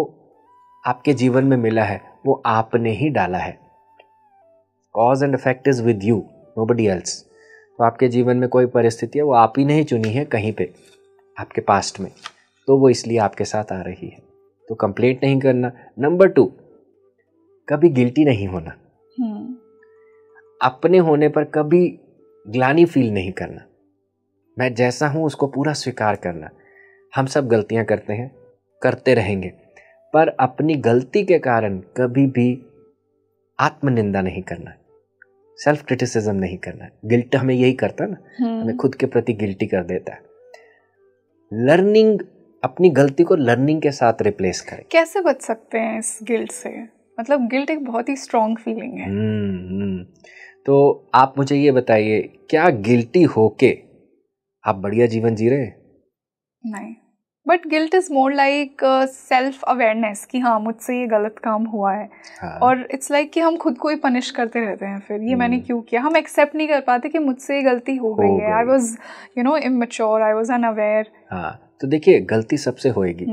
आपके जीवन में मिला है वो आपने ही डाला है। Cause and effect is with you, nobody else. तो आपके जीवन में कोई परिस्थिति है वो आप ही नहीं चुनी है कहीं पे आपके पास्ट में, तो वो इसलिए आपके साथ आ रही है। तो कंप्लेंट नहीं करना। नंबर 2, कभी गिल्टी नहीं होना, अपने होने पर कभी ग्लानि फील नहीं करना, मैं जैसा हूं उसको पूरा स्वीकार करना। हम सब गलतियां करते हैं, करते रहेंगे, पर अपनी गलती के कारण कभी भी आत्मनिंदा नहीं करना, सेल्फ क्रिटिसिज्म नहीं करना। गिल्ट हमें यही करता ना, हमें खुद के प्रति गिल्टी कर देता है। लर्निंग, अपनी गलती को लर्निंग के साथ रिप्लेस करें। कैसे बच सकते हैं इस गिल्ट से? मतलब गिल्ट एक बहुत ही स्ट्रॉन्ग फीलिंग है। तो आप मुझे ये बताइए, क्या गिल्टी होके आप बढ़िया जीवन जी रहे हैं? नहीं, but guilt is more like self awareness कि हाँ मुझसे ये गलत काम हुआ है। हाँ। और इट्स लाइक कि हम खुद को ही पनिश करते रहते हैं, फिर ये मैंने क्यों किया। हम एक्सेप्ट नहीं कर पाते कि मुझसे ये गलती हो गई है। I was immature, I was unaware. हाँ, तो देखिए गलती सबसे होएगी।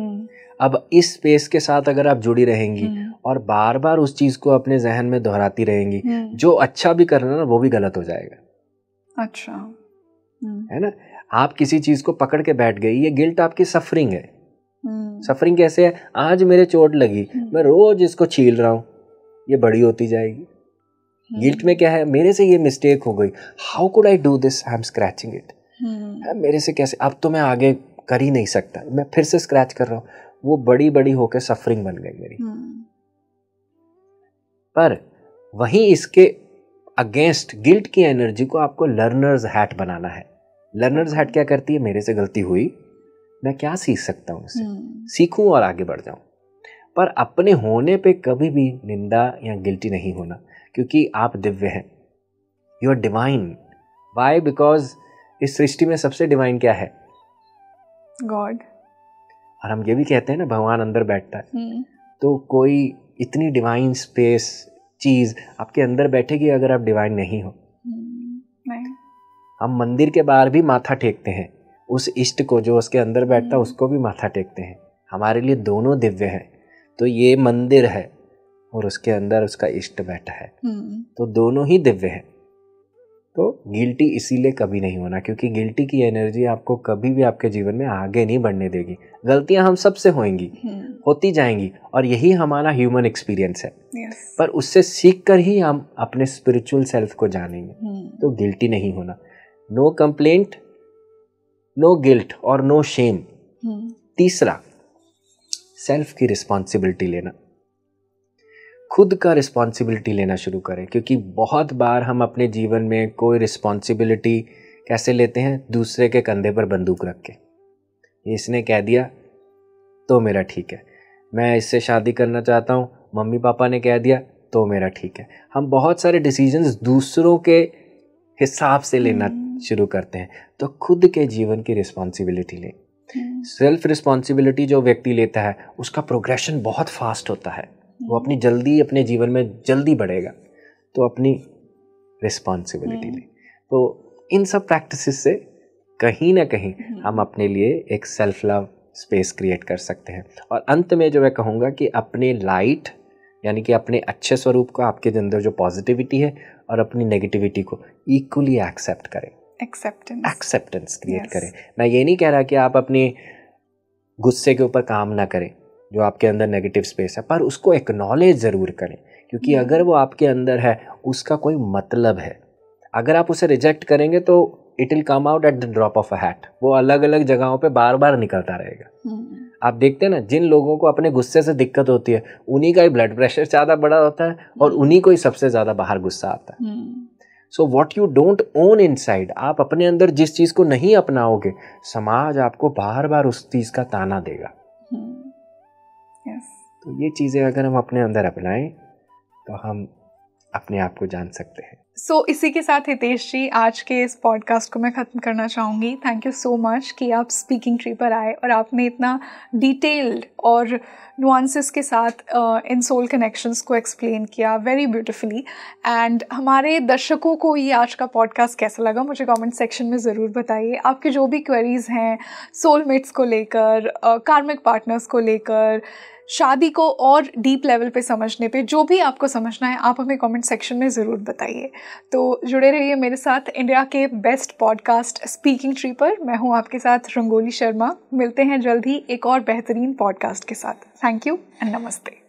अब इस स्पेस के साथ अगर आप जुड़ी रहेंगी और बार बार उस चीज को अपने जहन में दोहराती रहेंगी, जो अच्छा भी करना ना वो भी गलत हो जाएगा। अच्छा, है ना। आप किसी चीज को पकड़ के बैठ गई, ये गिल्ट आपकी सफरिंग है। सफरिंग कैसे है? आज मेरे चोट लगी, मैं रोज इसको छील रहा हूं, ये बड़ी होती जाएगी। गिल्ट में क्या है? मेरे से ये मिस्टेक हो गई, how could I do this, I am scratching it. मेरे से कैसे, अब तो मैं आगे कर ही नहीं सकता, मैं फिर से स्क्रैच कर रहा हूं। वो बड़ी बड़ी होकर सफरिंग बन गई मेरी। पर वहीं इसके अगेंस्ट गिल्ट की एनर्जी को आपको लर्नर्स हैट बनाना है। लर्नर्स हैट क्या करती है? मेरे से गलती हुई, मैं क्या सीख सकता हूं इससे, सीखूं और आगे बढ़ जाऊं। पर अपने होने पे कभी भी निंदा या गिल्टी नहीं होना, क्योंकि आप दिव्य हैं, you are divine. Why? Because इस सृष्टि में सबसे डिवाइन क्या है? गॉड। और हम ये भी कहते हैं ना, भगवान अंदर बैठता है। तो कोई इतनी डिवाइन स्पेस चीज आपके अंदर बैठेगी अगर आप डिवाइन नहीं हो? नहीं। हम मंदिर के बाहर भी माथा टेकते हैं, उस इष्ट को जो उसके अंदर बैठता है उसको भी माथा टेकते हैं। हमारे लिए दोनों दिव्य हैं। तो ये मंदिर है और उसके अंदर उसका इष्ट बैठा है, तो दोनों ही दिव्य हैं। तो गिल्टी इसीलिए कभी नहीं होना, क्योंकि गिल्टी की एनर्जी आपको कभी भी आपके जीवन में आगे नहीं बढ़ने देगी। गलतियां हम सबसे होंगी, होती जाएंगी, और यही हमारा ह्यूमन एक्सपीरियंस है। पर उससे सीख कर ही हम अपने स्पिरिचुअल सेल्फ को जानेंगे। तो गिल्टी नहीं होना। नो कंप्लेंट, नो गिल्ट और नो शेम। तीसरा, सेल्फ की रिस्पॉन्सिबिलिटी लेना। खुद का रिस्पॉन्सिबिलिटी लेना शुरू करें, क्योंकि बहुत बार हम अपने जीवन में कोई रिस्पॉन्सिबिलिटी कैसे लेते हैं? दूसरे के कंधे पर बंदूक रख के, इसने कह दिया तो मेरा ठीक है, मैं इससे शादी करना चाहता हूँ, मम्मी पापा ने कह दिया तो मेरा ठीक है। हम बहुत सारे डिसीजंस दूसरों के हिसाब से लेना शुरू करते हैं। तो खुद के जीवन की रिस्पॉन्सिबिलिटी लें। सेल्फ रिस्पॉन्सिबिलिटी जो व्यक्ति लेता है उसका प्रोग्रेशन बहुत फास्ट होता है, वो अपने जीवन में जल्दी बढ़ेगा। तो अपनी रिस्पॉन्सिबिलिटी लें। तो इन सब प्रैक्टिसेस से कहीं ना कहीं हम अपने लिए एक सेल्फ लव स्पेस क्रिएट कर सकते हैं। और अंत में जो मैं कहूँगा कि अपने लाइट यानी कि अपने अच्छे स्वरूप को, आपके अंदर जो पॉजिटिविटी है, और अपनी नेगेटिविटी को इक्वली एक्सेप्ट करें। एक्सेप्टेंस क्रिएट करें। मैं ये नहीं कह रहा कि आप अपने गुस्से के ऊपर काम ना करें, जो आपके अंदर नेगेटिव स्पेस है, पर उसको एक्नॉलेज ज़रूर करें, क्योंकि अगर वो आपके अंदर है उसका कोई मतलब है। अगर आप उसे रिजेक्ट करेंगे तो it will come out at the drop of a hat. वो अलग अलग जगहों पे बार बार निकलता रहेगा। आप देखते हैं ना, जिन लोगों को अपने गुस्से से दिक्कत होती है उन्हीं का ही ब्लड प्रेशर ज़्यादा बड़ा होता है और उन्हीं को ही सबसे ज़्यादा बाहर गुस्सा आता है। So what you don't own inside, आप अपने अंदर जिस चीज़ को नहीं अपनाओगे, समाज आपको बार बार उस चीज़ का ताना देगा। तो ये चीज़ें अगर हम अपने अंदर अपनाएं तो हम अपने आप को जान सकते हैं। इसी के साथ हितेश जी, आज के इस पॉडकास्ट को मैं ख़त्म करना चाहूँगी। थैंक यू सो मच कि आप स्पीकिंग ट्री पर आए और आपने इतना डिटेल्ड और नुआंसेस के साथ इन सोल कनेक्शंस को एक्सप्लेन किया वेरी ब्यूटिफुली। एंड हमारे दर्शकों को ये आज का पॉडकास्ट कैसा लगा मुझे कमेंट सेक्शन में ज़रूर बताइए। आपके जो भी क्वेरीज़ हैं सोलमेट्स को लेकर, कार्मिक पार्टनर्स को लेकर, शादी को और डीप लेवल पे समझने पे, जो भी आपको समझना है आप हमें कमेंट सेक्शन में ज़रूर बताइए। तो जुड़े रहिए मेरे साथ इंडिया के बेस्ट पॉडकास्ट स्पीकिंग ट्री पर। मैं हूँ आपके साथ रंगोली शर्मा। मिलते हैं जल्द ही एक और बेहतरीन पॉडकास्ट के साथ। थैंक यू एंड नमस्ते।